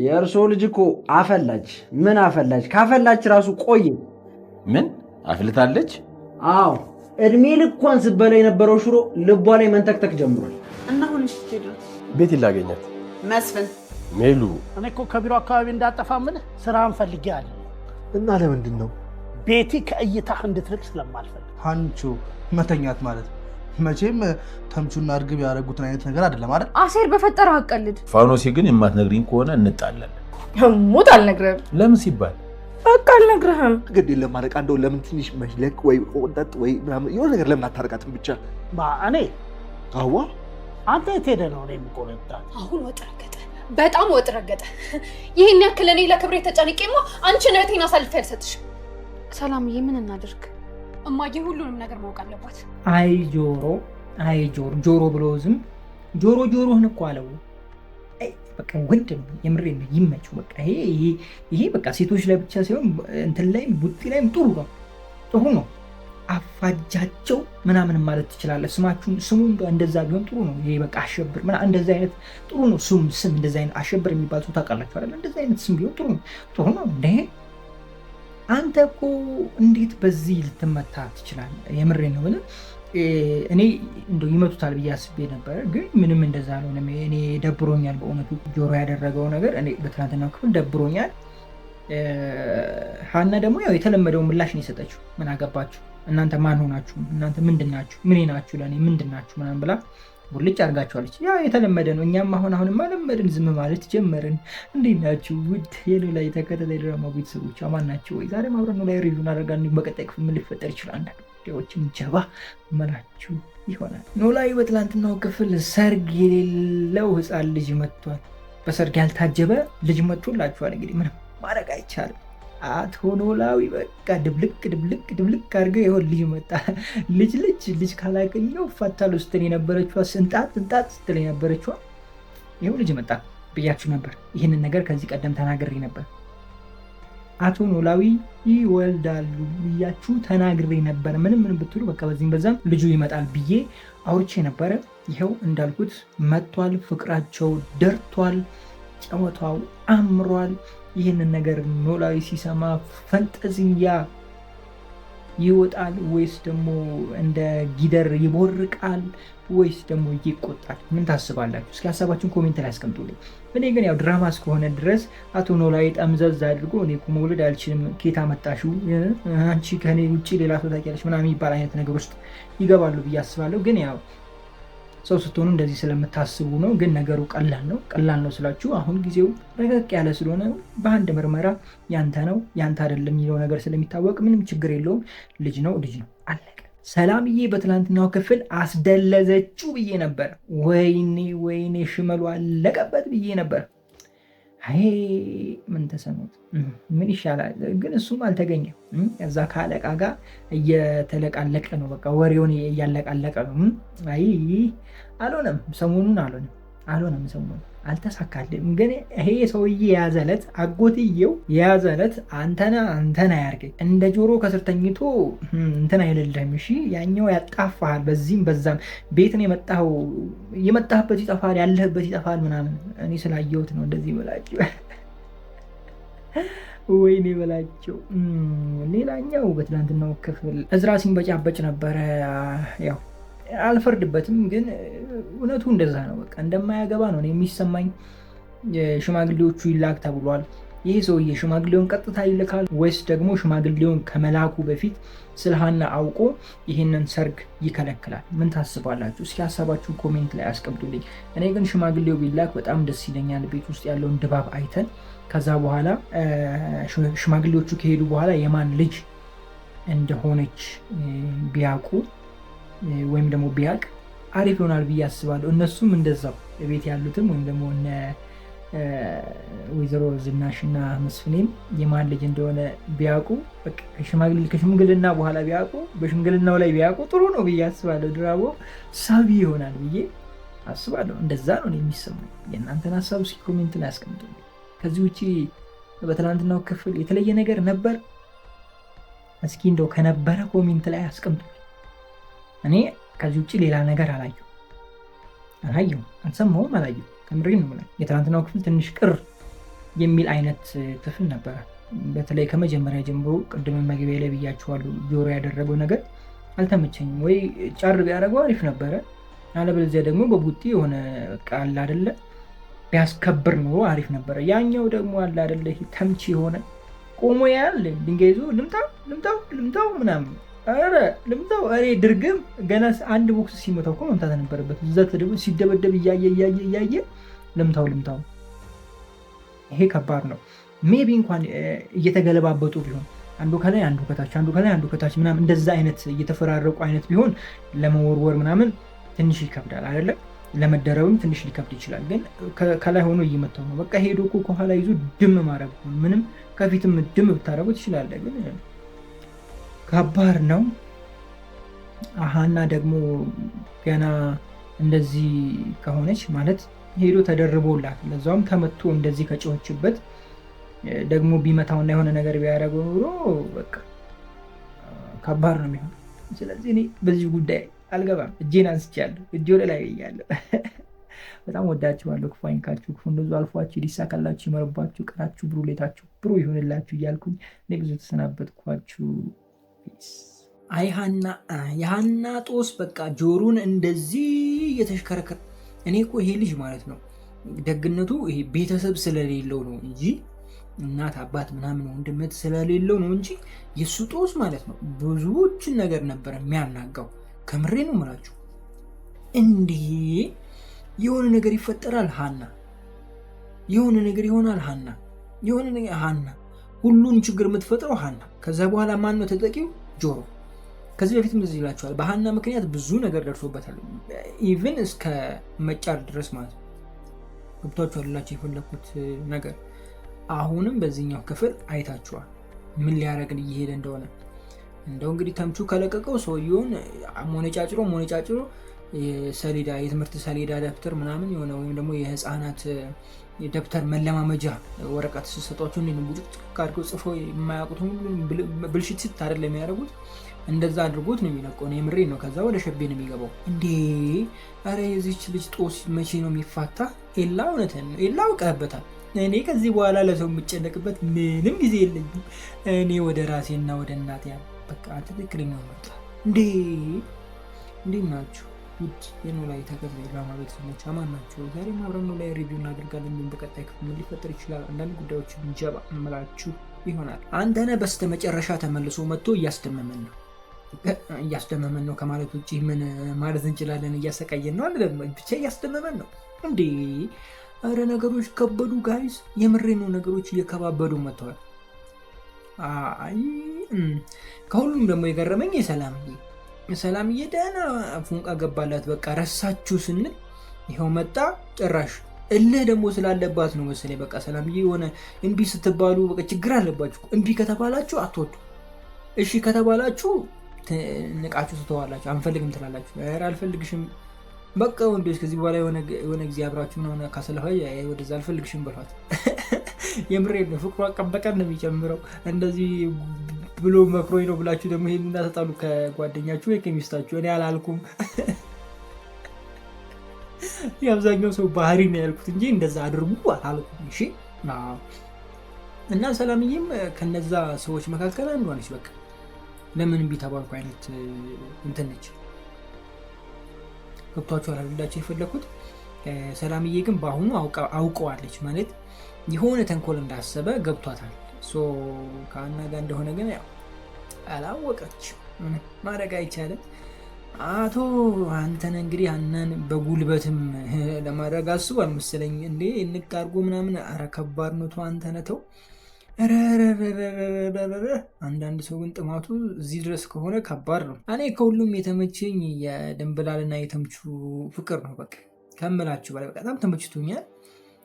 የእርሶ ልጅ እኮ አፈላች። ምን አፈላች? ካፈላች ራሱ ቆየ። ምን አፍልታለች? አዎ እድሜ ልኳን ስበላ የነበረው ሽሮ ልቧ ላይ መንተክተክ ጀምሯል። እና አሁን ስትሄዱ ቤት ይላገኛት መስፍን ሜሉ እኔ እኮ ከቢሮ አካባቢ እንዳጠፋ ምን ስራን ፈልጌ አለ እና ለምንድን ነው ቤቲ ከእይታህ እንድትርቅ ስለማልፈልግ። አንቹ መተኛት ማለት መቼም ተምቹና እርግብ ያደረጉትን አይነት ነገር አይደለም አይደል? አሴር በፈጠረ አቀልድ። ፋኖሴ ግን የማትነግሪኝ ከሆነ እንጣላለን። ሙት አልነግርህም። ለምን ሲባል በቃ አልነግርህም። ግድ የለም ማለቃ እንደው ለምን ትንሽ መሽለክ ወይ ቆንጠጥ ወይ ምናምን የሆነ ነገር ለምን አታረጋትም? ብቻ እኔ አዋ አንተ የት ሄደህ ነው እኔ የምቆረጣት? አሁን ወጥ ረገጠ፣ በጣም ወጥ ረገጠ። ይህን ያክል እኔ ለክብሬ ተጨንቄማ አንቺን እህቴን አሳልፌ አልሰጥሽም። ሰላምዬ ምን እናድርግ? እማዬ ሁሉንም ነገር ማወቅ አለባት። አይ ጆሮ ብሎ ዝም ጆሮህን እኮ አለው። በቃ ወንድ ነው የምሬን ነው። ይመችው በቃ ይሄ በቃ ሴቶች ላይ ብቻ ሳይሆን እንትን ላይ ቡጢ ላይም ጥሩ ነው። አፋጃቸው ምናምን ማለት ትችላለህ። ስሙ እንደዛ ቢሆን ጥሩ ነው። ይሄ በቃ አሸብር ምናምን እንደዛ አይነት ጥሩ ነው። ስም እንደዛ አይነት አሸብር የሚባል ሰው ታውቃላችሁ አይደል? እንደዛ አይነት ስም ቢሆን ጥሩ ነው። እንዴ አንተ እኮ እንዴት በዚህ ልትመታ ትችላለህ? የምሬን ነው። እኔ እንደው ይመቱታል ብዬ አስቤ ነበረ፣ ግን ምንም እንደዛ አልሆነም። እኔ ደብሮኛል በእውነቱ ጆሮ ያደረገው ነገር እኔ በትናንትናው ክፍል ደብሮኛል። ሀና ደግሞ ያው የተለመደው ምላሽ ነው የሰጠችው። ምን አገባችሁ እናንተ ማን ሆናችሁ? እናንተ ምንድናችሁ? ምን ናችሁ? ለእኔ ምንድናችሁ? ምናምን ብላ ቡልጭ አድርጋችኋለች። ያው የተለመደ ነው። እኛም አሁንም ለመድን ዝም ማለት ጀመርን። እንዴት ናችሁ ውድ የኖላዊ ተከታታይ ድራማ ቤተሰቦች? አማን ናቸው ወይ? ዛሬም አብረን ኖላዊ ሪቪው እናደርጋለን። በቀጣይ ክፍል ምን ሊፈጠር ይችላል? አንዳንድ ጉዳዮችን ጀባ መላችሁ ይሆናል። ኖላዊ በትላንትናው ክፍል ሰርግ የሌለው ህፃን ልጅ መጥቷል። በሰርግ ያልታጀበ ልጅ መጥቶላችኋል። እንግዲህ ምንም ማድረግ አይቻልም። አቶ ኖላዊ በቃ ድብልቅ አድርገው ይሆን ልጅ መጣ። ልጅ ካላገኘው ፈታል ስትል የነበረችዋ ስንጣት ስትል የነበረችዋ ይኸው ልጅ መጣ ብያችሁ ነበር። ይህንን ነገር ከዚህ ቀደም ተናግሬ ነበር። አቶ ኖላዊ ይወልዳሉ ብያችሁ ተናግሬ ነበር። ምንም ብትሉ በቃ በዚህም በዛም ልጁ ይመጣል ብዬ አውርቼ ነበረ። ይኸው እንዳልኩት መጥቷል። ፍቅራቸው ደርቷል። ጨዋታው አምሯል። ይህንን ነገር ኖላዊ ሲሰማ ፈንጠዝያ ይወጣል ወይስ ደግሞ እንደ ጊደር ይቦርቃል ወይስ ደግሞ ይቆጣል? ምን ታስባላችሁ? እስኪ ሀሳባችሁን ኮሜንት ላይ አስቀምጡልኝ። እኔ ግን ያው ድራማ እስከሆነ ድረስ አቶ ኖላዊ ጠምዘዝ አድርጎ እኔ እኮ መውለድ አልችልም፣ ኬታ መጣሽው፣ አንቺ ከኔ ውጭ ሌላ ሰው ታውቂያለሽ ምናምን የሚባል አይነት ነገር ውስጥ ይገባሉ ብዬ አስባለሁ። ግን ያው ሰው ስትሆኑ እንደዚህ ስለምታስቡ ነው። ግን ነገሩ ቀላል ነው ስላችሁ አሁን ጊዜው ረቀቅ ያለ ስለሆነ በአንድ ምርመራ ያንተ ነው ያንተ አይደለም የሚለው ነገር ስለሚታወቅ ምንም ችግር የለውም። ልጅ ነው አለቀ። ሰላምዬ በትላንትናው ክፍል አስደለዘችው ብዬ ነበር። ወይኔ ሽመሉ አለቀበት ብዬ ነበር። አይ ምን ተሰሙት? ምን ይሻላል? ግን እሱም አልተገኘም። እዛ ከአለቃ ጋር እየተለቃለቀ ነው። በቃ ወሬውን እያለቃለቀ ነው። አይ አልሆነም፣ ሰሞኑን አልሆነም፣ ሰሞኑን አልተሳካልም። ግን ይሄ ሰውዬ የያዘለት አጎትየው የያዘለት አንተና ያርገኝ። እንደ ጆሮ ከስር ተኝቶ እንትን አይደለም። እሺ ያኛው ያጣፋሃል፣ በዚህም በዛም ቤትን የመጣህበት ይጠፋል፣ ያለህበት ይጠፋል ምናምን። እኔ ስላየሁት ነው እንደዚህ በላቸው። ወይኔ በላቸው። ሌላኛው በትናንትናው ክፍል እዝራ ሲንበጫበጭ ነበረ። ያው አልፈርድበትም፣ ግን እውነቱ እንደዛ ነው። በቃ እንደማያገባ ነው የሚሰማኝ። ሽማግሌዎቹ ይላክ ተብሏል። ይህ ሰውዬ ሽማግሌውን ቀጥታ ይልካል ወይስ ደግሞ ሽማግሌውን ከመላኩ በፊት ስለ ሀና አውቆ ይህንን ሰርግ ይከለክላል? ምን ታስባላችሁ? እስኪ ሀሳባችሁ ኮሜንት ላይ አስቀምጡልኝ። እኔ ግን ሽማግሌው ቢላክ በጣም ደስ ይለኛል። ቤት ውስጥ ያለውን ድባብ አይተን ከዛ በኋላ ሽማግሌዎቹ ከሄዱ በኋላ የማን ልጅ እንደሆነች ቢያውቁ ወይም ደግሞ ቢያውቅ አሪፍ ይሆናል ብዬ አስባለሁ። እነሱም እንደዛው ቤት ያሉትም ወይም ደግሞ ወይዘሮ ዝናሽና መስፍኔም የማን ልጅ እንደሆነ ቢያውቁ ከሽምግልና በኋላ ቢያውቁ በሽምግልናው ላይ ቢያውቁ ጥሩ ነው ብዬ አስባለሁ። ድራቦ ሳቢ ይሆናል ብዬ አስባለሁ። እንደዛ ነው የሚሰማኝ። የእናንተን ሀሳብ እስኪ ኮሜንት ላይ አስቀምጡ። ከዚህ ውጭ በትናንትናው ክፍል የተለየ ነገር ነበር? እስኪ እንደው ከነበረ ኮሜንት ላይ አስቀምጡ። እኔ ከዚህ ውጭ ሌላ ነገር አላየሁም፣ አልሰማሁም፣ አላየሁም። ከምሬን ነው የምልህ። የትናንትናው ክፍል ትንሽ ቅር የሚል አይነት ክፍል ነበረ። በተለይ ከመጀመሪያ ጀምሮ ቅድም መግቢያ ላይ ብያችኋለሁ፣ ጆሮ ያደረገው ነገር አልተመቸኝም። ወይ ጫር ቢያደርገው አሪፍ ነበረ፣ አለበለዚያ ደግሞ በቡጢ የሆነ ቃል አይደለ ቢያስከብር ኖሮ አሪፍ ነበረ። ያኛው ደግሞ አለ አይደለ ተምች የሆነ ቆሞ ያለ ድንጋይ ይዞ ልምታው ምናምን ኧረ ልምታው እኔ ድርግም ገና አንድ ቦክስ ሲመታው እኮ መምታት ነበረበት። እዛ ደግሞ ሲደበደብ እያየ ልምታው ይሄ ከባድ ነው። ሜቢ እንኳን እየተገለባበጡ ቢሆን አንዱ ከላይ አንዱ ከታች ምናምን እንደዛ አይነት እየተፈራረቁ አይነት ቢሆን ለመወርወር ምናምን ትንሽ ይከብዳል አይደለም፣ ለመደረብም ትንሽ ሊከብድ ይችላል። ግን ከላይ ሆኖ እየመታው ነው። በቃ ሄዶ እኮ ከኋላ ይዞ ድም ማድረግ ምንም ከፊትም ድም ብታደረጉ ትችላለህ። ግን ከባድ ነው። ሀና ደግሞ ገና እንደዚህ ከሆነች ማለት ሄዶ ተደርቦላት ለዛውም ተመቶ እንደዚህ ከጮኸችበት ደግሞ ቢመታውና የሆነ ነገር ቢያደርገው ኖሮ በቃ ከባድ ነው የሚሆን። ስለዚህ እኔ በዚህ ጉዳይ አልገባም። እጄን አንስቻለሁ፣ እጅ ወደ ላይ ብያለሁ። በጣም ወዳችኋለሁ። ክፉ አይንካችሁ፣ ክፉ እንደዙ አልፏችሁ፣ ሊሳካላችሁ፣ ይመርባችሁ፣ ቀናችሁ ብሩ፣ ሌታችሁ ብሩ ይሆንላችሁ እያልኩኝ እኔ ብዙ ተሰናበትኳችሁ። አይ የሀና ጦስ በቃ ጆሮን እንደዚህ እየተሽከረከረ እኔ እኮ ይሄ ልጅ ማለት ነው ደግነቱ ይሄ ቤተሰብ ስለሌለው ነው እንጂ እናት አባት ምናምን ወንድምት ስለሌለው ነው እንጂ የእሱ ጦስ ማለት ነው ብዙዎችን ነገር ነበር የሚያናጋው። ከምሬ ነው የምላችሁ። እንዲህ የሆነ ነገር ይፈጠራል ሀና፣ የሆነ ነገር ይሆናል ሀና፣ የሆነ ነገር ሀና፣ ሁሉን ችግር የምትፈጥረው ሀና። ከዛ በኋላ ማን ነው ተጠቂው? ጆሮ። ከዚህ በፊት እንደዚህ ይላችኋል። በሀና ምክንያት ብዙ ነገር ደርሶበታል፣ ኢቭን እስከ መጫር ድረስ ማለት ነው። ገብቷችኋል ላችሁ የፈለኩት ነገር። አሁንም በዚህኛው ክፍል አይታችኋል ምን ሊያደርግ እየሄደ እንደሆነ። እንደው እንግዲህ ተምቹ ከለቀቀው ሰውየውን ሞነጫጭሮ ሰሌዳ፣ የትምህርት ሰሌዳ ደብተር ምናምን የሆነ ወይም ደግሞ የህፃናት ደብተር መለማመጃ ወረቀት ሲሰጧቸው እንዴ ነው ቡጭቅ አድርገው ጽፈው የማያውቁት ሁሉ ብልሽት ስት አይደለም የሚያደርጉት። እንደዛ አድርጎት ነው የሚለቀው። ነው የምሬን ነው። ከዛ ወደ ሸቤ ነው የሚገባው። እንዴ አረ የዚች ልጅ ጦስ መቼ ነው የሚፋታ? ኤላ እውነትን ነው። ኤላ አውቀህበታል። እኔ ከዚህ በኋላ ለሰው የምጨነቅበት ምንም ጊዜ የለኝም። እኔ ወደ ራሴና ወደ እናቴ በቃ ትክክለኛው መጣ። እንዴ ናችሁ ውድ የኖላዊ ተከታታይ ድራማ ቤተሰቦች አማን ናቸው። ዛሬ አብረን ኖላዊ ሪቪው እናደርጋለን። በቀጣይ ክፍል ምን ሊፈጠር ይችላል አንዳንድ ጉዳዮችን እንጀባ እምላችሁ ይሆናል። አንተነህ በስተመጨረሻ ተመልሶ መጥቶ እያስደመመን ነው ከማለት ውጭ ምን ማለት እንችላለን? እያሰቃየን ነው አይደለም፣ ብቻ እያስደመመን ነው። እንዴ አረ ነገሮች ከበዱ ጋይስ፣ የምሬ ነው። ነገሮች እየከባበዱ መጥተዋል። አይ ከሁሉም ደግሞ የገረመኝ ሰላምዬ ደህና ፉንቃ ገባላት። በቃ ረሳችሁ ስንል ይኸው መጣ። ጭራሽ እልህ ደግሞ ስላለባት ነው መሰለኝ። በቃ ሰላምዬ የሆነ እምቢ ስትባሉ በቃ ችግር አለባችሁ። እምቢ ከተባላችሁ አትወዱ፣ እሺ ከተባላችሁ ንቃችሁ ትተዋላችሁ። አንፈልግም ትላላችሁ። ኧረ አልፈልግሽም በቃ ወንዶች ከዚህ በኋላ የሆነ ጊዜ አብራችሁ ነው ካሰለፈ ወደዛ አልፈልግሽም በሏት። የምሬ ነው። ፍቅሯ ቀን በቀን ነው የሚጨምረው። እንደዚህ ብሎ መክሮኝ ነው ብላችሁ ደግሞ ይሄን እናተጣሉ ከጓደኛችሁ ወይ ከሚስታችሁ። እኔ አላልኩም። የአብዛኛው ሰው ባህሪ ነው ያልኩት እንጂ እንደዛ አድርጉ አላልኩም። እሺ እና ሰላምዬም ከነዛ ሰዎች መካከል አንዷ ነች። በቃ ለምን ቢተባልኩ አይነት እንትን ነች። ገብቷችሁ አላልላችሁ የፈለኩት። ሰላምዬ ግን በአሁኑ አውቀዋለች ማለት የሆነ ተንኮል እንዳሰበ ገብቷታል። ከሀና ጋር እንደሆነ ግን ያው አላወቀች። ማድረግ አይቻልም። አቶ አንተነህ እንግዲህ ሀናን በጉልበትም ለማድረግ አስቧል መሰለኝ። እንዴ እንቃርጎ ምናምን። አረ ከባድ ነው። አንተነህ ተው። አንዳንድ ሰው ግን ጥማቱ እዚህ ድረስ ከሆነ ከባድ ነው። እኔ ከሁሉም የተመቸኝ የድንብላልና የተምቹ ፍቅር ነው። በቃ ከምላችሁ በላይ በጣም ተመችቶኛል።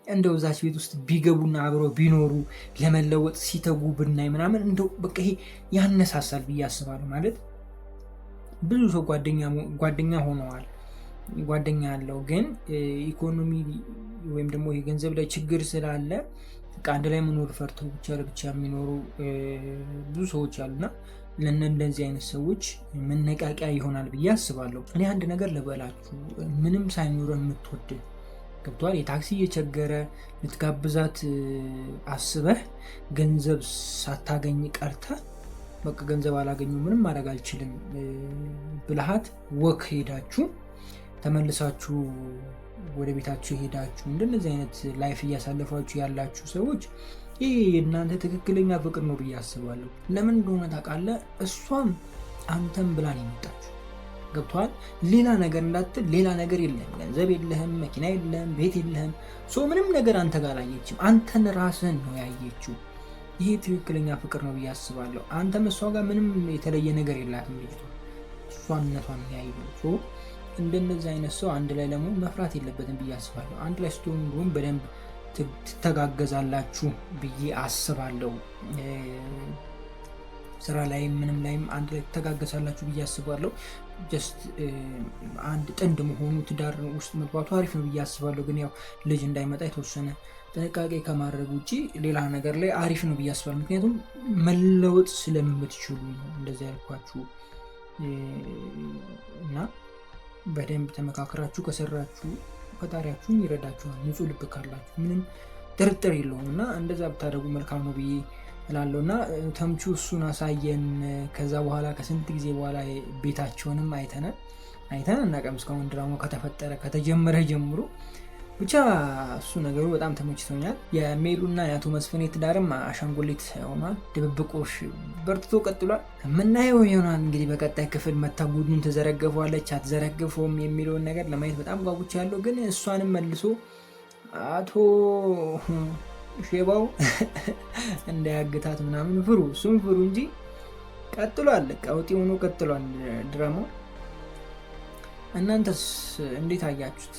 እንደው እዛች ቤት ውስጥ ቢገቡና አብረው ቢኖሩ ለመለወጥ ሲተጉ ብናይ ምናምን እንደው በቃ ይሄ ያነሳሳል ብዬ አስባለሁ። ማለት ብዙ ሰው ጓደኛ ሆነዋል፣ ጓደኛ ያለው ግን ኢኮኖሚ ወይም ደግሞ የገንዘብ ላይ ችግር ስላለ አንድ ላይ መኖር ፈርተው ብቻ ለብቻ የሚኖሩ ብዙ ሰዎች አሉና ለእነዚህ አይነት ሰዎች መነቃቂያ ይሆናል ብዬ አስባለሁ። እኔ አንድ ነገር ልበላችሁ፣ ምንም ሳይኖረ የምትወድ ገብቷል። የታክሲ እየቸገረ ልትጋብዛት አስበህ ገንዘብ ሳታገኝ ቀርተህ በቃ ገንዘብ አላገኘሁ ምንም ማድረግ አልችልም ብልሃት ወክ ሄዳችሁ ተመልሳችሁ ወደ ቤታችሁ ሄዳችሁ እንደነዚህ አይነት ላይፍ እያሳለፋችሁ ያላችሁ ሰዎች ይህ የእናንተ ትክክለኛ ፍቅር ነው ብዬ አስባለሁ። ለምን እንደሆነ ታውቃለህ? እሷም አንተም ብላን የመጣችሁ ገብቷል። ሌላ ነገር እንዳትል፣ ሌላ ነገር የለህም፣ ገንዘብ የለህም፣ መኪና የለህም፣ ቤት የለህም። ምንም ነገር አንተ ጋር አላየችም፣ አንተን ራስህን ነው ያየችው። ይሄ ትክክለኛ ፍቅር ነው ብዬ አስባለሁ። አንተም እሷ ጋር ምንም የተለየ ነገር የላትም ልጅቷ፣ እሷነቷን ያየው። እንደነዚህ አይነት ሰው አንድ ላይ ለመሆን መፍራት የለበትም ብዬ አስባለሁ። አንድ ላይ ስትሆኑ እንደውም በደንብ ትተጋገዛላችሁ ብዬ አስባለሁ። ስራ ላይም ምንም ላይም አንድ ላይ ትተጋገዛላችሁ ብዬ አስባለሁ። ጀስት አንድ ጥንድ መሆኑ ትዳር ውስጥ መግባቱ አሪፍ ነው ብዬ አስባለሁ። ግን ያው ልጅ እንዳይመጣ የተወሰነ ጥንቃቄ ከማድረግ ውጭ ሌላ ነገር ላይ አሪፍ ነው ብዬ አስባለሁ። ምክንያቱም መለወጥ ስለምትችሉ ነው እንደዚህ ያልኳችሁ እና በደንብ ተመካከራችሁ ከሰራችሁ ፈጣሪያችሁን ይረዳችኋል። ንጹህ ልብ ካላችሁ ምንም ጥርጥር የለውም እና እንደዛ ብታደርጉ መልካም ነው ብዬ እላለሁ። እና ተምቹ እሱን አሳየን። ከዛ በኋላ ከስንት ጊዜ በኋላ ቤታቸውንም አይተን አናውቅም እስካሁን ድራማው ከተጀመረ ጀምሮ። ብቻ እሱ ነገሩ በጣም ተመችቶኛል። የሜሉና የአቶ መስፍኔ ትዳርም አሻንጉሊት ሆኗል። ድብብቆሽ በርትቶ ቀጥሏል። የምናየው ይሆናል እንግዲህ በቀጣይ ክፍል መታ ቡድኑን ትዘረግፈዋለች አትዘረግፈውም የሚለውን ነገር ለማየት በጣም ጓጉቻለሁ። ግን እሷንም መልሶ አቶ ሼባው እንዳያግታት ምናምን ፍሩ፣ እሱም ፍሩ እንጂ ቀጥሏል። ቀውጢ ሆኖ ቀጥሏል ድራማው። እናንተስ እንዴት አያችሁት?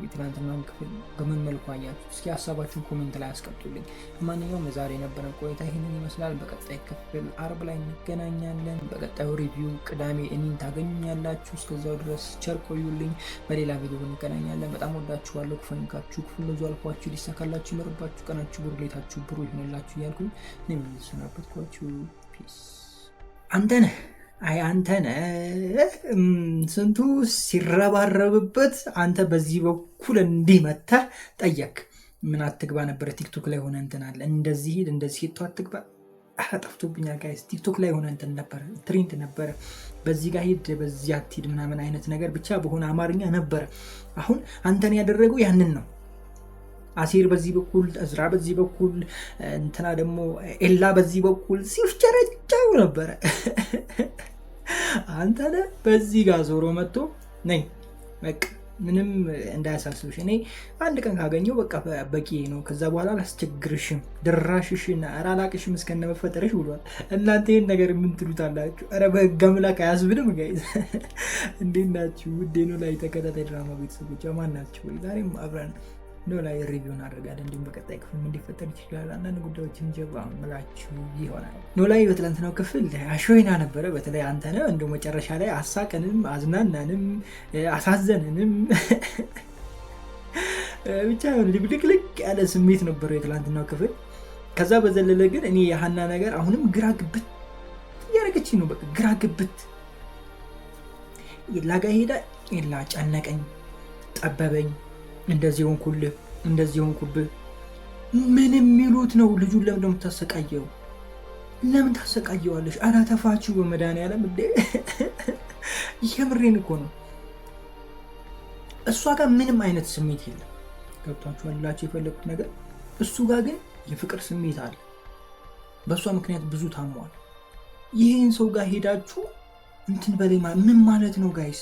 የትናንትናውን ክፍል በምን መልኩ አያችሁት? እስኪ ሀሳባችሁን ኮሜንት ላይ አስቀምጡልኝ። ለማንኛውም ለዛሬ የነበረን ቆይታ ይህንን ይመስላል። በቀጣይ ክፍል አርብ ላይ እንገናኛለን። በቀጣዩ ሪቪው ቅዳሜ እኔን ታገኙኛላችሁ። እስከዛው ድረስ ቸር ቆዩልኝ። በሌላ ቪዲዮ እንገናኛለን። በጣም ወዳችኋለሁ። ክፉ ብዙ አልፏችሁ፣ ሊሳካላችሁ ይመርባችሁ፣ ቀናችሁ ብሩ፣ ሌታችሁ ብሩ ይሆንላችሁ እያልኩኝ እኔም ሰናበትኳችሁ። ፒስ። አንተ ነህ ስንቱ ሲረባረብበት አንተ በዚህ በኩል እንዲህ መተህ ጠየቅ። ምን አትግባ ነበረ ቲክቶክ ላይ ሆነ እንትን አለ እንደዚህ ሂድ እንደዚህ ሂድ አትግባ። ጠፍቶብኛል ጋይስ። ቲክቶክ ላይ ሆነ እንትን ነበረ ትሬንድ ነበረ። በዚህ ጋር ሂድ በዚህ አትሂድ ምናምን አይነት ነገር ብቻ በሆነ አማርኛ ነበረ። አሁን አንተን ያደረገው ያንን ነው። አሲር በዚህ በኩል እዝራ በዚህ በኩል እንትና ደግሞ ኤላ በዚህ በኩል ሲፍጨረጨው ነበረ። አንተ በዚህ ጋር ዞሮ መጥቶ ነኝ በቃ ምንም እንዳያሳስብሽ። እኔ አንድ ቀን ካገኘው በቃ በቂ ነው። ከዛ በኋላ አላስቸግርሽም፣ ድራሽሽና አላቅሽም እስከነመፈጠረሽ ብሏል። እናንተ ይህን ነገር ምን ትሉታላችሁ? ኧረ በህግ አምላክ አያስብልም ጋይዝ። እንዴት ናችሁ? ውዴ ኖላዊ ተከታታይ ድራማ ቤተሰቦች ማን ናቸው? ዛሬም አብረን ኖላዊ ሪቪው እናደርጋለን። እንዲሁም በቀጣይ ክፍል ምን ሊፈጠር ይችላል አንዳንድ ጉዳዮችን ጀባ ምላችሁ ይሆናል። ኖላዊ በትላንትናው ክፍል አሾይና ነበረ። በተለይ አንተነህ እንደው መጨረሻ ላይ አሳቀንም፣ አዝናናንም፣ አሳዘንንም ብቻ ልቅልቅ ያለ ስሜት ነበረው የትላንትናው ክፍል። ከዛ በዘለለ ግን እኔ የሀና ነገር አሁንም ግራ ግብት እያደረገች ነው። በቃ ግራ ግብት ላጋ ሄዳ የላ ጨነቀኝ፣ ጠበበኝ፣ እንደዚህ ሆንኩብህ ምን የሚሉት ነው? ልጁን ለምን እንደምታሰቃየው ለምን ታሰቃየዋለሽ? ኧረ ተፋችሁ በመድኃኒዓለም እንደ የምሬን እኮ ነው። እሷ ጋር ምንም አይነት ስሜት የለም። ገብቷችኋል ላችሁ የፈለጉት ነገር። እሱ ጋር ግን የፍቅር ስሜት አለ። በእሷ ምክንያት ብዙ ታሟል። ይህን ሰው ጋር ሄዳችሁ እንትን በላይ ምን ማለት ነው ጋይስ?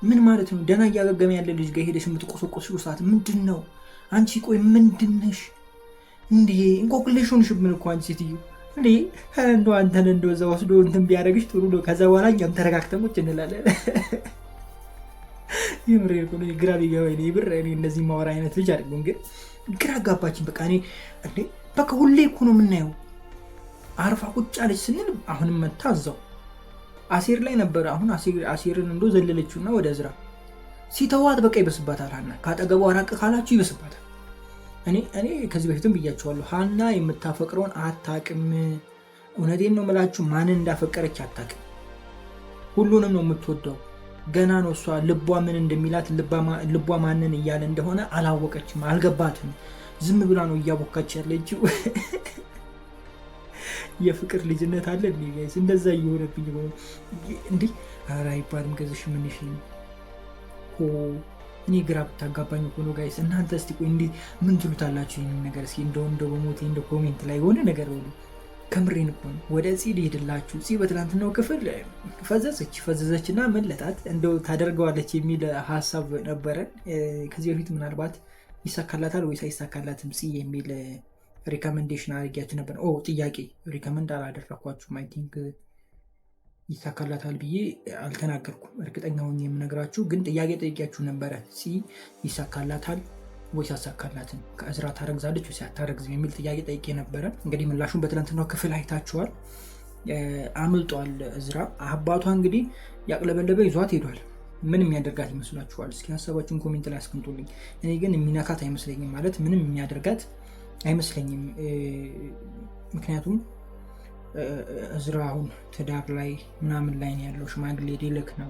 ምን ማለት ነው? ደህና እያገገመ ያለ ልጅ ጋር ሄደሽ የምትቆሰቆስሽው ሰዓት ምንድን ነው? አንቺ ቆይ ምንድን ነሽ እንዴ? እንቆቅልሽ ሆንሽብን እኮ አንቺ ሴትዮ እንዴ! እንደው አንተን እንደው እዛ ወስዶ እንትን ቢያደርግሽ ጥሩ ነው። ከዛ በኋላ እኛም ተረጋግተሞች እንላለን። የምሬ እኮ ነው። ግራ ቢገባኝ ነው ብር እኔ እንደዚህ ማወራ አይነት ልጅ አይደለም፣ ግን ግራ ጋባችን። በቃ እኔ እንዴ በቃ ሁሌ እኮ ነው የምናየው። አርፋ ቁጭ አለች ስንል አሁንም መታ እዛው አሲር ላይ ነበረ። አሁን አሲርን እንደው ዘለለችውና ወደ እዝራ ሲተዋት በቃ ይበስባታል። ሀና ካጠገቧ ራቅ ካላችሁ ይበስባታል። እኔ ከዚህ በፊትም ብያቸዋለሁ። ሀና የምታፈቅረውን አታቅም። እውነቴን ነው የምላችሁ፣ ማንን እንዳፈቀረች አታቅም። ሁሉንም ነው የምትወደው። ገና ነው። እሷ ልቧ ምን እንደሚላት ልቧ ማንን እያለ እንደሆነ አላወቀችም፣ አልገባትም። ዝም ብላ ነው እያቦካች ያለችው። የፍቅር ልጅነት አለ እንዴ ጋይስ? እንደዛ እየሆነብኝ ነው እንዴ? ኧረ አይባልም ከዚህ ምንሽ እኔ ግራ ብታጋባኝ እኮ ነው ጋይስ። እናንተ እስቲ ቆይ እንዴ ምን ትሉታላችሁ ይሄንን ነገር? እስኪ እንደው በሞቴ እንደ ኮሜንት ላይ የሆነ ነገር በሉ። ከምሬን እኮ ነው። ወደ ፂ ልሄድላችሁ። ፂ በትናንትናው ክፍል ፈዘዘችና መለጣት እንደው ታደርገዋለች የሚል ሀሳብ ነበረ። ከዚህ በፊት ምናልባት ይሳካላታል ወይስ አይሳካላትም ፂ የሚል ሪኮመንዴሽን አድርጊያችሁ ነበር። ጥያቄ ሪኮመንድ አላደረኳችሁም። አይ ቲንክ ይሳካላታል ብዬ አልተናገርኩም። እርግጠኛ ሆኜ የምነግራችሁ ግን ጥያቄ ጠይቂያችሁ ነበረ። ፂ ይሳካላታል ወይስ አሳካላትም? ከእዝራ ታረግዛለች ወይስ አታረግዝም የሚል ጥያቄ ጠይቄ ነበረ። እንግዲህ ምላሹን በትናንትናው ክፍል አይታችኋል። አምልጧል እዝራ። አባቷ እንግዲህ ያቅለበለበ ይዟት ሄዷል። ምን የሚያደርጋት ይመስላችኋል? እስኪ ሀሳባችሁን ኮሜንት ላይ አስቀምጡልኝ። እኔ ግን የሚነካት አይመስለኝም፣ ማለት ምንም የሚያደርጋት አይመስለኝም። ምክንያቱም እዝራ አሁን ትዳር ላይ ምናምን ላይ ነው ያለው፣ ሽማግሌ ሊልክ ነው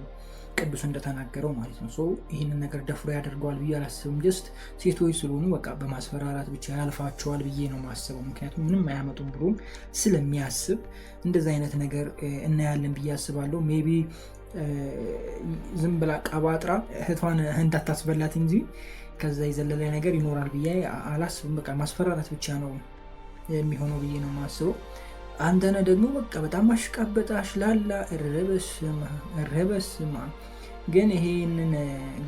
ቅዱስ እንደተናገረው ማለት ነው። ይህንን ነገር ደፍሮ ያደርገዋል ብዬ አላስብም። ጀስት ሴቶች ስለሆኑ በቃ በማስፈራራት ብቻ ያልፋቸዋል ብዬ ነው ማስበው። ምክንያቱም ምንም አያመጡም ብሎ ስለሚያስብ እንደዚ አይነት ነገር እናያለን ብዬ አስባለሁ። ሜቢ ዝም ብላ ቀባጥራ እህቷን እንዳታስበላት እንጂ ከዛ የዘለለ ነገር ይኖራል ብዬ አላስብም። በቃ ማስፈራራት ብቻ ነው የሚሆነው ብዬ ነው ማስበው። አንተነ ደግሞ በቃ በጣም አሽቃበጣሽ ላላ ረበስማ። ግን ይሄንን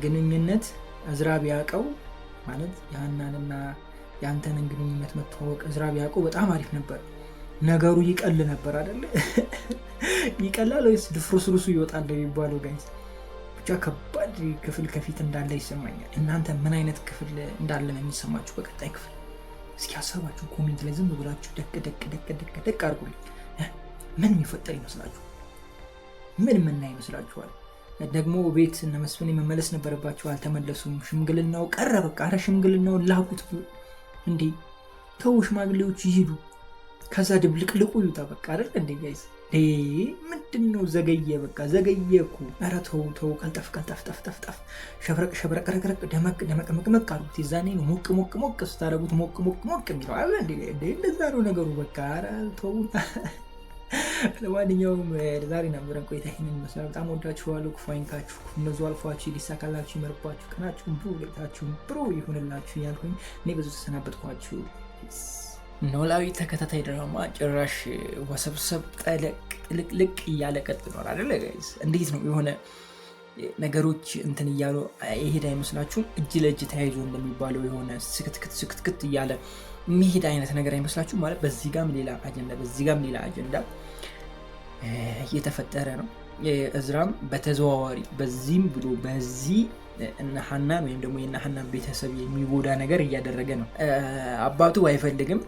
ግንኙነት እዝራ ቢያውቀው ማለት የሀናንና የአንተንን ግንኙነት መተዋወቅ እዝራ ቢያውቀው በጣም አሪፍ ነበር። ነገሩ ይቀል ነበር አይደለ? ይቀላል ወይስ ድፍርስርሱ ይወጣል የሚባለው ጋይስ? ብቻ ከባድ ክፍል ከፊት እንዳለ ይሰማኛል። እናንተ ምን አይነት ክፍል እንዳለ ነው የሚሰማችሁ በቀጣይ ክፍል? እስኪ ሀሳባችሁ ኮሜንት ላይ ዝም ብላችሁ ደቅ አድርጉልኝ። ምን የሚፈጠር ይመስላችሁ? ምን ምናይ ይመስላችኋል? ደግሞ ቤት እነ መስፍን መመለስ ነበረባቸው፣ አልተመለሱም። ሽምግልናው ቀረ። በቃ ኧረ ሽምግልናውን ላኩት እንዴ! ተው፣ ሽማግሌዎች ይሄዱ፣ ከዛ ድብልቅልቁ ይውጣ። በቃ አይደል እንዴ ጋይስ? ምንድነው ዘገየ? በቃ ዘገየ እኮ። ኧረ ተው፣ ቀልጠፍ ሸብረቅ ደመቅ መቅመቅ አሉት። የዛኔ ነው ሞቅ ስታደርጉት ሞቅ የሚለው አለ እንዴ? እንደዛ ነው ነገሩ። በቃ ኧረ ተው። ለማንኛውም ዛሬ ነበረን ቆይታ ይህንን ይመስላል። በጣም ወዳችኋለሁ። ክፉ አይንካችሁ፣ እነዚሁ አልፏችሁ፣ ሊሳካላችሁ፣ ይመርባችሁ፣ ቀናችሁን ብሩ፣ ሌታችሁን ብሩ ይሁንላችሁ እያልኩኝ እኔ ብዙ ተሰናበትኳችሁ። ኖላዊ ተከታታይ ድራማ ጭራሽ ወሰብሰብ ጠለቅ እያለ ቀጥሏል አይደለ ጋይስ? እንዴት ነው የሆነ ነገሮች እንትን እያሉ የሄድ አይመስላችሁም? እጅ ለእጅ ተያይዞ እንደሚባለው የሆነ ስክትክት እያለ የሚሄድ አይነት ነገር አይመስላችሁም? ማለት በዚህ ጋም ሌላ አጀንዳ በዚህ ጋም ሌላ አጀንዳ እየተፈጠረ ነው። እዝራም በተዘዋዋሪ በዚህም ብሎ በዚህ እነ ሀናን ወይም ደግሞ የእነ ሀናን ቤተሰብ የሚጎዳ ነገር እያደረገ ነው። አባቱ ባይፈልግም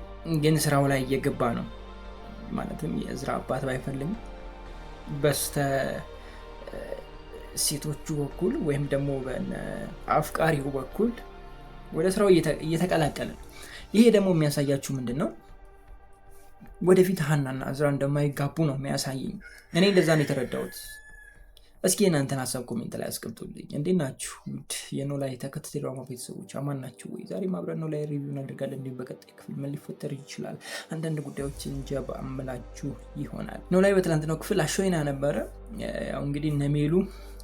ግን ስራው ላይ እየገባ ነው። ማለትም የእዝራ አባት ባይፈልግም በስተ ሴቶቹ በኩል ወይም ደግሞ አፍቃሪው በኩል ወደ ስራው እየተቀላቀለ ነው። ይሄ ደግሞ የሚያሳያችሁ ምንድን ነው? ወደፊት ሀናና እዝራ እንደማይጋቡ ነው የሚያሳየኝ። እኔ እንደዛ ነው የተረዳሁት። እስኪ እናንተን ሀሳብ ኮሜንት ላይ አስቀምጡልኝ። እንዴት ናችሁ? የኖላዊ ተከታታይ ድራማ ቤተሰቦች አማን ናችሁ ወይ? ዛሬም አብረን ኖላዊ ሪቪው እናደርጋለን። እንዲሁም በቀጣይ ክፍል ምን ሊፈጠር ይችላል አንዳንድ ጉዳዮችን ጀባ አምላችሁ ይሆናል። ኖላዊ በትላንትናው ክፍል አሾይና ነበረ። ያው እንግዲህ ነሜሉ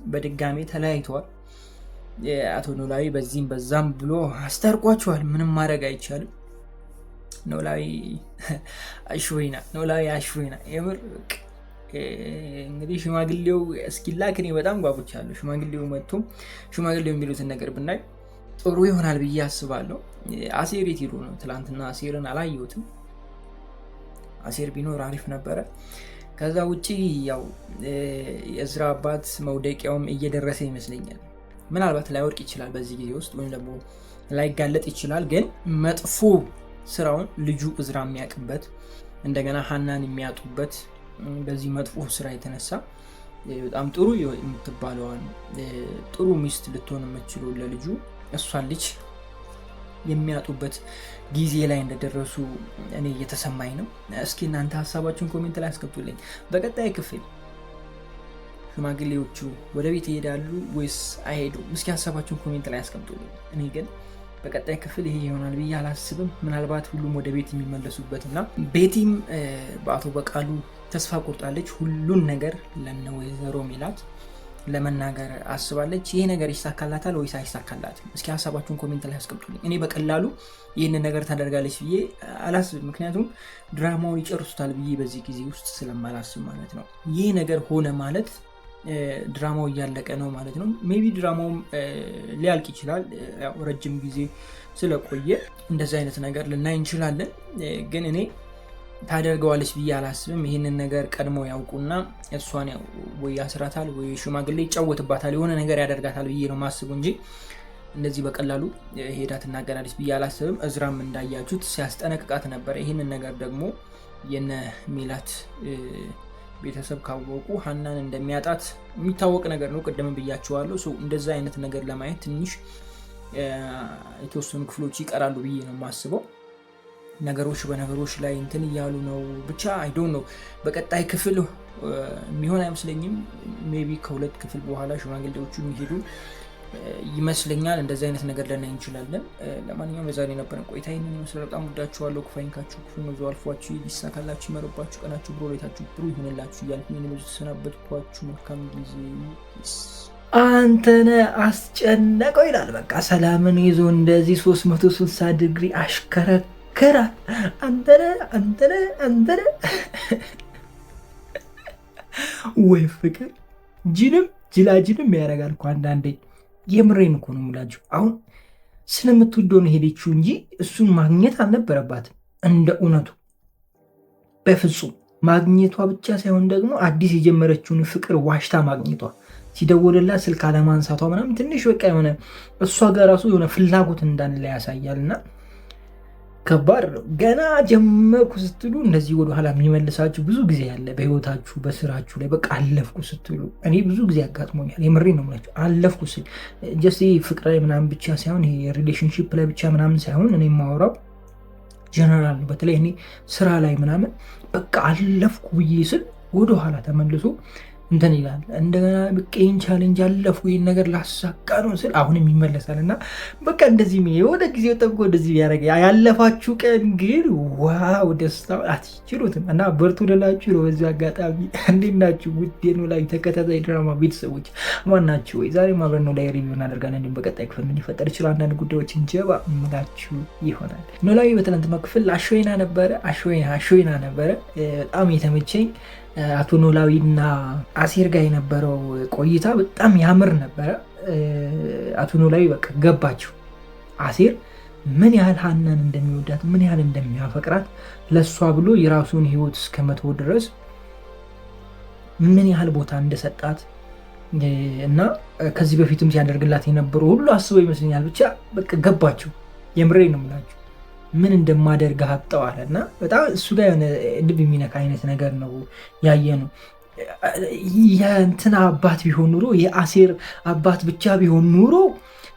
በድጋሜ ተለያይተዋል። አቶ ኖላዊ በዚህም በዛም ብሎ አስታርቋቸዋል። ምንም ማድረግ አይቻልም። ኖላዊ አሾይና የምር እንግዲህ ሽማግሌው እስኪላክ እኔ በጣም ጓጉቻለሁ። ሽማግሌው መጥቶም ሽማግሌው የሚሉትን ነገር ብናይ ጥሩ ይሆናል ብዬ አስባለሁ። አሴር የት ሄዶ ነው? ትላንትና አሴርን አላየሁትም። አሴር ቢኖር አሪፍ ነበረ። ከዛ ውጪ ያው የእዝራ አባት መውደቂያውም እየደረሰ ይመስለኛል። ምናልባት ላይወድቅ ይችላል በዚህ ጊዜ ውስጥ ወይም ደግሞ ላይጋለጥ ይችላል። ግን መጥፎ ስራውን ልጁ እዝራ የሚያውቅበት እንደገና ሀናን የሚያጡበት በዚህ መጥፎ ስራ የተነሳ በጣም ጥሩ የምትባለዋን ጥሩ ሚስት ልትሆን የምትችለው ለልጁ እሷን ልጅ የሚያጡበት ጊዜ ላይ እንደደረሱ እኔ እየተሰማኝ ነው። እስኪ እናንተ ሀሳባችሁን ኮሜንት ላይ አስቀምጡልኝ። በቀጣይ ክፍል ሽማግሌዎቹ ወደ ቤት ይሄዳሉ ወይስ አይሄዱም? እስኪ ሀሳባችሁን ኮሜንት ላይ አስቀምጡልኝ። እኔ ግን በቀጣይ ክፍል ይሄ ይሆናል ብዬ አላስብም። ምናልባት ሁሉም ወደ ቤት የሚመለሱበት እና ቤቲም በአቶ በቃሉ ተስፋ ቆርጣለች። ሁሉን ነገር ለነ ወይዘሮ ሜላት ለመናገር አስባለች። ይሄ ነገር ይሳካላታል ወይስ አይሳካላትም? እስኪ ሀሳባችሁን ኮሜንት ላይ አስቀምጡልኝ። እኔ በቀላሉ ይህንን ነገር ታደርጋለች ብዬ አላስብም። ምክንያቱም ድራማውን ይጨርሱታል ብዬ በዚህ ጊዜ ውስጥ ስለማላስብ ማለት ነው። ይህ ነገር ሆነ ማለት ድራማው እያለቀ ነው ማለት ነው። ሜቢ ድራማውም ሊያልቅ ይችላል። ረጅም ጊዜ ስለቆየ እንደዚህ አይነት ነገር ልናይ እንችላለን። ግን እኔ ታደርገዋለች ብዬ አላስብም። ይህንን ነገር ቀድሞ ያውቁና እሷን ወይ ያስራታል ወይ ሽማግሌ ይጫወትባታል፣ የሆነ ነገር ያደርጋታል ብዬ ነው ማስቡ እንጂ እንደዚህ በቀላሉ ሄዳ ትናገራለች ብዬ አላስብም። እዝራም እንዳያችሁት ሲያስጠነቅቃት ነበር። ይህንን ነገር ደግሞ የነ ሜላት ቤተሰብ ካወቁ ሀናን እንደሚያጣት የሚታወቅ ነገር ነው። ቅድም ብያችኋለሁ። እንደዛ አይነት ነገር ለማየት ትንሽ የተወሰኑ ክፍሎች ይቀራሉ ብዬ ነው የማስበው። ነገሮች በነገሮች ላይ እንትን እያሉ ነው። ብቻ አይ ዶንት ኖ በቀጣይ ክፍል የሚሆን አይመስለኝም። ሜቢ ከሁለት ክፍል በኋላ ሽማግሌዎቹ የሚሄዱ ይመስለኛል። እንደዚህ አይነት ነገር ልናይ እንችላለን። ለማንኛውም የዛሬ የነበረን ቆይታ ይህንን ይመስላል። በጣም ወዳችኋለሁ። ክፋይንካችሁ ክፉ ነው አልፏችሁ፣ ይሳካላችሁ፣ ይመርባችሁ፣ ቀናችሁ ብሮ፣ ሌታችሁ ብሩ ይሆንላችሁ እያልኩ ይህን ብዙ ተሰናበትኳችሁ። መልካም ጊዜ። አንተነ አስጨነቀው ይላል። በቃ ሰላምን ይዞ እንደዚህ 360 ዲግሪ አሽከረከራ። አንተነ ወይ ፍቅር ጅላጅንም ያደርጋል እኮ አንዳንዴ። የምሬን እኮ ነው የምላችሁ። አሁን ስለምትወደው ነው ሄደችው እንጂ እሱን ማግኘት አልነበረባትም። እንደ እውነቱ በፍጹም ማግኘቷ ብቻ ሳይሆን ደግሞ አዲስ የጀመረችውን ፍቅር ዋሽታ ማግኘቷ፣ ሲደወልላት ስልክ አለማንሳቷ ምናምን ትንሽ በቃ የሆነ እሷ ጋር ራሱ የሆነ ፍላጎት እንዳለ ያሳያል። እና ከባድ ነው። ገና ጀመርኩ ስትሉ እንደዚህ ወደኋላ የሚመልሳችሁ ብዙ ጊዜ ያለ በህይወታችሁ በስራችሁ ላይ በቃ አለፍኩ ስትሉ፣ እኔ ብዙ ጊዜ ያጋጥሞኛል። የምሬ ነው የምላችሁ። አለፍኩ ስል ጀስት ፍቅር ላይ ምናምን ብቻ ሳይሆን ይሄ ሪሌሽንሺፕ ላይ ብቻ ምናምን ሳይሆን እኔ የማወራው ጀነራል ነው። በተለይ እኔ ስራ ላይ ምናምን በቃ አለፍኩ ብዬ ስል ወደኋላ ተመልሶ እንትን ይላል። እንደገና ይህን ቻሌንጅ አለፉ ይህን ነገር ላሳካ ነው ስል አሁንም ይመለሳል። እና በቃ እንደዚህ ወደ ጊዜው ጠብቆ እንደዚህ ያደረገ ያለፋችሁ ቀን ግን ዋው ደስታ አትችሉትም። እና በርቱ ልላችሁ ነው በዚህ አጋጣሚ። እንዴት ናችሁ ውድ የኖላዊ ተከታታይ ድራማ ቤተሰቦች? ማናችሁ ወይ? ዛሬ አብረን ኖላዊ ሪቪው እናደርጋለን። እንዲሁም በቀጣይ ክፍል ምን ሊፈጠር ይችላል አንዳንድ ጉዳዮችን ጀባ ምላችሁ ይሆናል። ኖላዊ በትናንትናው ክፍል አሾይና ነበረ። በጣም የተመቸኝ አቶ ኖላዊ እና አሴር ጋር የነበረው ቆይታ በጣም ያምር ነበረ። አቶ ኖላዊ በቃ ገባቸው። አሴር ምን ያህል ሀናን እንደሚወዳት ምን ያህል እንደሚያፈቅራት ለእሷ ብሎ የራሱን ሕይወት እስከ መተው ድረስ ምን ያህል ቦታ እንደሰጣት እና ከዚህ በፊትም ሲያደርግላት የነበረው ሁሉ አስበው ይመስለኛል። ብቻ በቃ ገባቸው። የምሬ ነው የምላቸው። ምን እንደማደርግ አጣዋለ እና በጣም እሱ ጋር የሆነ ልብ የሚነካ አይነት ነገር ነው ያየ ነው። የእንትና አባት ቢሆን ኑሮ የአሴር አባት ብቻ ቢሆን ኑሮ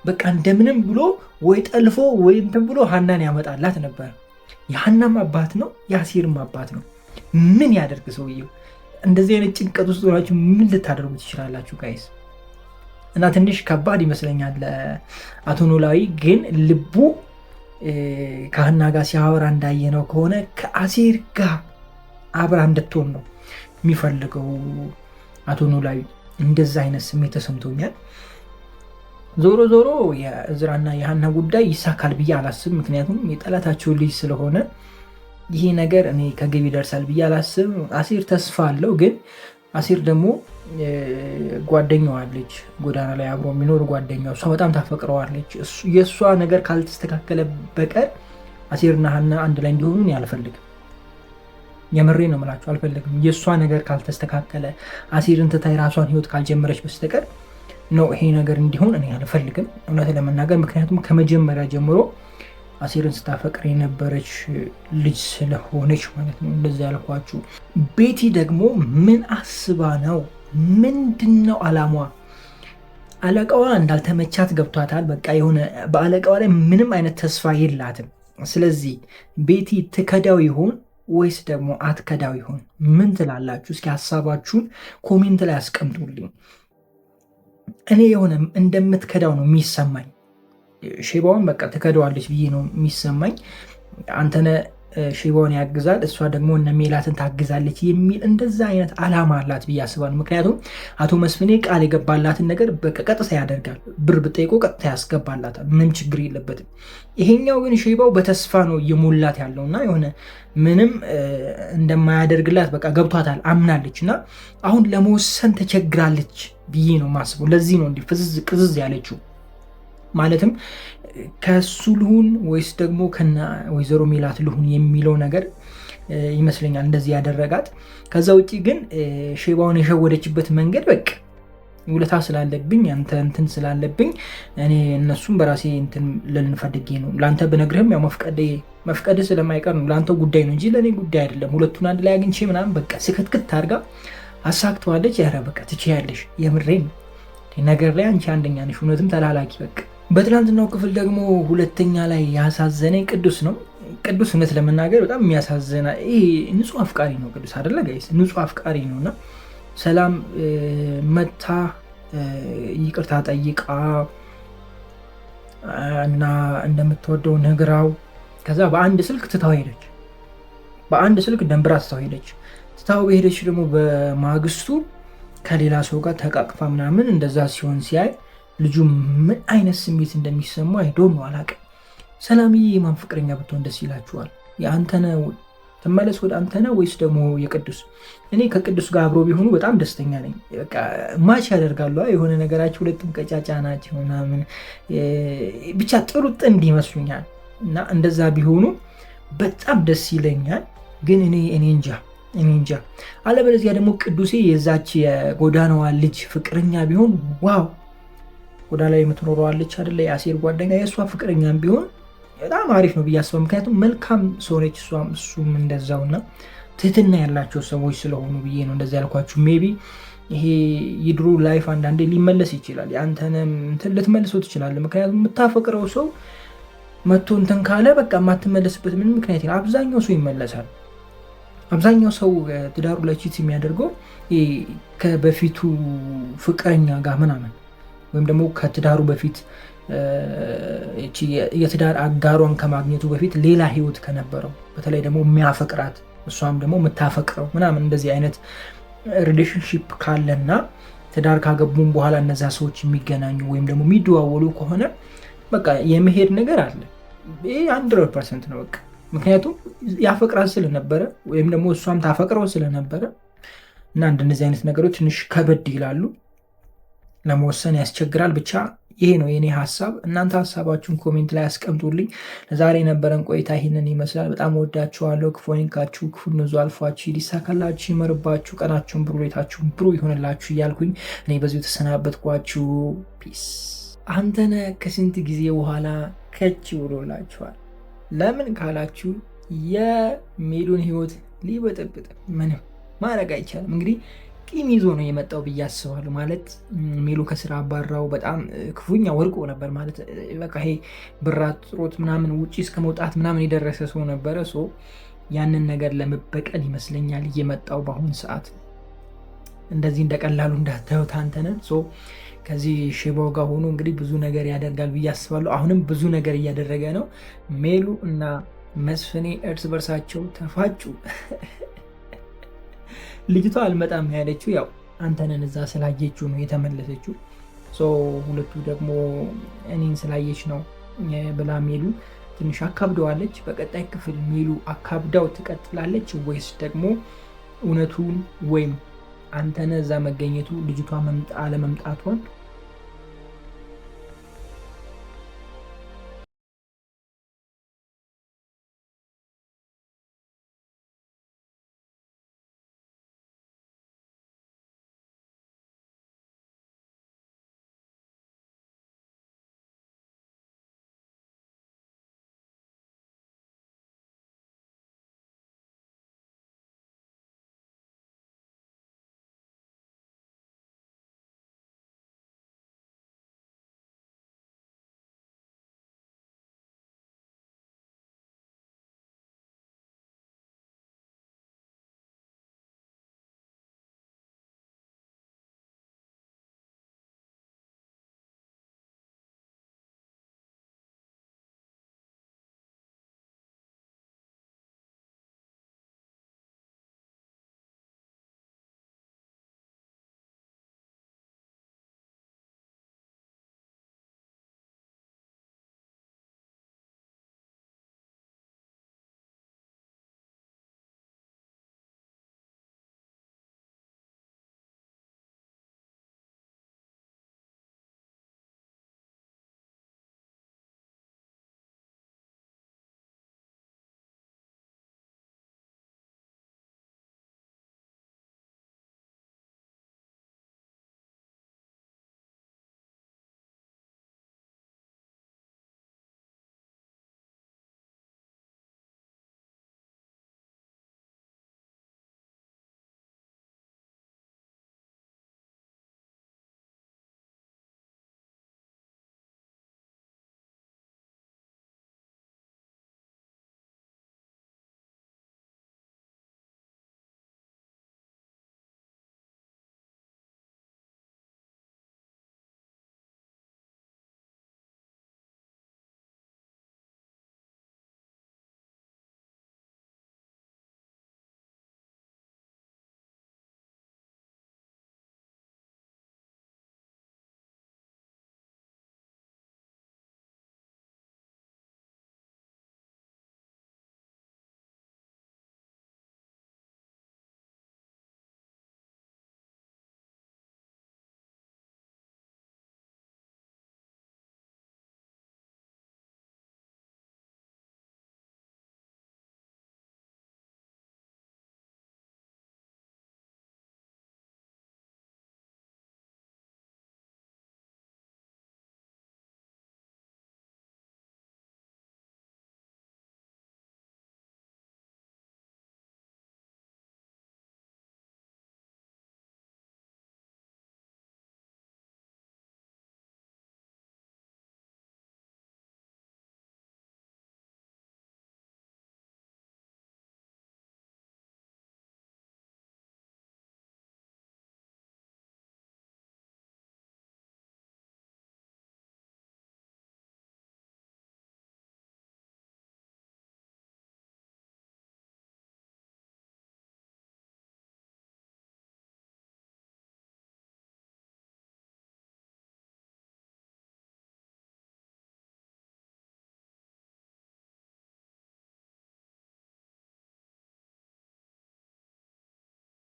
በቃ እንደምንም ብሎ ወይ ጠልፎ ወይ እንትን ብሎ ሀናን ያመጣላት ነበር። የሀናም አባት ነው የአሴርም አባት ነው። ምን ያደርግ ሰውየው? እንደዚህ አይነት ጭንቀት ውስጥ ሆናችሁ ምን ልታደርጉ ትችላላችሁ ጋይስ? እና ትንሽ ከባድ ይመስለኛል ለአቶ ኖላዊ። ግን ልቡ ከሀና ጋር ሲያወራ እንዳየነው ከሆነ ከአሴር ጋር አብራ እንድትሆን ነው የሚፈልገው አቶ ኖላዊ። እንደዛ አይነት ስሜት ተሰምቶኛል። ዞሮ ዞሮ የእዝራና የሀና ጉዳይ ይሳካል ብዬ አላስብ። ምክንያቱም የጠላታቸው ልጅ ስለሆነ ይሄ ነገር እኔ ከግብ ይደርሳል ብዬ አላስብ። አሴር ተስፋ አለው። ግን አሴር ደግሞ ጓደኛዋለች፣ ጎዳና ላይ አብሮ የሚኖር ጓደኛው፣ እሷ በጣም ታፈቅረዋለች። የእሷ ነገር ካልተስተካከለ በቀር አሴርና ሀና አንድ ላይ እንዲሆኑ እኔ አልፈልግም። የምሬ ነው የምላቸው፣ አልፈልግም። የእሷ ነገር ካልተስተካከለ አሴርን ትታ የራሷን ህይወት ካልጀመረች በስተቀር ነው ይሄ ነገር እንዲሆን እኔ አልፈልግም፣ እውነት ለመናገር። ምክንያቱም ከመጀመሪያ ጀምሮ አሴርን ስታፈቅር የነበረች ልጅ ስለሆነች ማለት ነው እንደዚህ ያልኳችሁ። ቤቲ ደግሞ ምን አስባ ነው? ምንድነው አላሟ? አለቃዋ እንዳልተመቻት ገብቷታል። በቃ የሆነ በአለቃዋ ላይ ምንም አይነት ተስፋ የላትም። ስለዚህ ቤቲ ትከዳው ይሆን ወይስ ደግሞ አትከዳው ይሆን? ምን ትላላችሁ? እስኪ ሀሳባችሁን ኮሜንት ላይ አስቀምጡልኝ። እኔ የሆነ እንደምትከዳው ነው የሚሰማኝ። ሼባውን በቃ ትከደዋለች ብዬ ነው የሚሰማኝ። አንተነህ ሼባውን ያግዛል፣ እሷ ደግሞ እነ ሜላትን ታግዛለች የሚል እንደዛ አይነት አላማ አላት ብዬ አስባለሁ። ምክንያቱም አቶ መስፍኔ ቃል የገባላትን ነገር ቀጥታ ያደርጋል። ብር ብጠይቆ ቀጥታ ያስገባላታል፣ ምንም ችግር የለበትም። ይሄኛው ግን ሼባው በተስፋ ነው እየሞላት ያለውና የሆነ ምንም እንደማያደርግላት በቃ ገብቷታል፣ አምናለች እና አሁን ለመወሰን ተቸግራለች ብዬ ነው ማስበው። ለዚህ ነው እንዲህ ፍዝዝ ቅዝዝ ያለችው። ማለትም ከሱ ልሁን ወይስ ደግሞ ከና ወይዘሮ ሜላት ልሁን የሚለው ነገር ይመስለኛል እንደዚህ ያደረጋት። ከዛ ውጪ ግን ሼባውን የሸወደችበት መንገድ በቃ ውለታ ስላለብኝ አንተ እንትን ስላለብኝ እኔ እነሱም በራሴ እንትን ልንፈልጌ ነው። ለአንተ ብነግርህም ያው መፍቀድ ስለማይቀር ነው፣ ለአንተ ጉዳይ ነው እንጂ ለእኔ ጉዳይ አይደለም። ሁለቱን አንድ ላይ አግኝቼ ምናምን በቃ ስክትክት አድርጋ አሳክተዋለች። ኧረ በቃ ትችያለሽ፣ የምሬን ነገር ላይ አንቺ አንደኛ ነሽ፣ እውነትም ተላላኪ በቃ። በትናንትናው ክፍል ደግሞ ሁለተኛ ላይ ያሳዘነኝ ቅዱስ ነው። ቅዱስ እውነት ለመናገር በጣም የሚያሳዝና ንጹህ አፍቃሪ ነው ቅዱስ አይደለ ጋይስ? ንጹህ አፍቃሪ ነው እና ሰላም መታ ይቅርታ ጠይቃ እና እንደምትወደው ነግራው ከዛ በአንድ ስልክ ትታው ሄደች። በአንድ ስልክ ደንብራ ትታው ሄደች። ትታው በሄደች ደግሞ በማግስቱ ከሌላ ሰው ጋር ተቃቅፋ ምናምን እንደዛ ሲሆን ሲያይ ልጁ ምን አይነት ስሜት እንደሚሰማው አይዶን ነው አላውቅም። ሰላምዬ የማን ፍቅረኛ ብትሆን ደስ ይላችኋል? የአንተነህ ትመለስ ወደ አንተነህ ወይስ ደግሞ የቅዱስ? እኔ ከቅዱስ ጋር አብሮ ቢሆኑ በጣም ደስተኛ ነኝ። በቃ ማች ያደርጋሉ የሆነ ነገራቸው፣ ሁለቱም ቀጫጫ ናቸው ምናምን ብቻ ጥሩ ጥንድ ይመስሉኛል እና እንደዛ ቢሆኑ በጣም ደስ ይለኛል። ግን እኔ እንጃ። አለበለዚያ ደግሞ ቅዱሴ የዛች የጎዳናዋ ልጅ ፍቅረኛ ቢሆን ዋው! ጎዳና ላይ የምትኖረዋለች አይደለ? የአሴር ጓደኛ የእሷ ፍቅረኛም ቢሆን በጣም አሪፍ ነው ብዬ አስባለሁ። ምክንያቱም መልካም ሰው ነች እሱም እንደዛውና ትህትና ያላቸው ሰዎች ስለሆኑ ብዬ ነው እንደዛ ያልኳችሁ። ሜቢ ይሄ የድሮ ላይፍ አንዳንዴ ሊመለስ ይችላል። የአንተንም እንትን ልትመልሰው ትችላለህ። ምክንያቱም የምታፈቅረው ሰው መቶ እንትን ካለ በቃ የማትመለስበት ምንም ምክንያት የለም። አብዛኛው ሰው ይመለሳል። አብዛኛው ሰው ትዳሩ ላይ ቺት የሚያደርገው ከበፊቱ ፍቅረኛ ጋር ምናምን ወይም ደግሞ ከትዳሩ በፊት የትዳር አጋሯን ከማግኘቱ በፊት ሌላ ህይወት ከነበረው በተለይ ደግሞ የሚያፈቅራት እሷም ደግሞ የምታፈቅረው ምናምን እንደዚህ አይነት ሪሌሽንሺፕ ካለና ትዳር ካገቡም በኋላ እነዛ ሰዎች የሚገናኙ ወይም ደግሞ የሚደዋወሉ ከሆነ በቃ የመሄድ ነገር አለ። ይሄ 100% ነው በቃ። ምክንያቱም ያፈቅራት ስለነበረ ወይም ደግሞ እሷም ታፈቅረው ስለነበረ እና እንደነዚህ አይነት ነገሮች ትንሽ ከበድ ይላሉ፣ ለመወሰን ያስቸግራል። ብቻ ይሄ ነው የኔ ሀሳብ። እናንተ ሀሳባችሁን ኮሜንት ላይ አስቀምጡልኝ። ለዛሬ የነበረን ቆይታ ይህንን ይመስላል። በጣም ወዳችኋለሁ። ክፉ አይንካችሁ፣ ክፉ ንዙ አልፏችሁ፣ ሊሳካላችሁ፣ ይመርባችሁ፣ ቀናችሁን ብሩ፣ ቤታችሁን ብሩ ይሆንላችሁ እያልኩኝ እኔ በዚሁ ተሰናበትኳችሁ። ፒስ። አንተነህ ከስንት ጊዜ በኋላ ከች ብሎላችኋል። ለምን ካላችሁ የሜሉን ህይወት ሊበጠብጥ ምንም ማድረግ አይቻልም። እንግዲህ ቂም ይዞ ነው የመጣው ብዬ አስባለሁ። ማለት ሜሉ ከስራ አባራው በጣም ክፉኛ ወርቆ ነበር ማለት በቃ ይሄ ብራት ጥሮት ምናምን ውጪ እስከ መውጣት ምናምን የደረሰ ሰው ነበረ። ያንን ነገር ለመበቀል ይመስለኛል እየመጣው በአሁኑ ሰዓት። እንደዚህ እንደቀላሉ እንዳታዩት አንተነህ ከዚህ ሼባው ጋር ሆኖ እንግዲህ ብዙ ነገር ያደርጋል ብዬ አስባለሁ። አሁንም ብዙ ነገር እያደረገ ነው። ሜሉ እና መስፍኔ እርስ በርሳቸው ተፋጩ። ልጅቷ አልመጣም ያለችው ያው አንተነህን እዛ ስላየችው ነው የተመለሰችው። ሁለቱ ደግሞ እኔን ስላየች ነው ብላ ሜሉ ትንሽ አካብደዋለች። በቀጣይ ክፍል ሜሉ አካብዳው ትቀጥላለች ወይስ ደግሞ እውነቱን ወይም አንተነህ እዛ መገኘቱ ልጅቷ አለመምጣቷን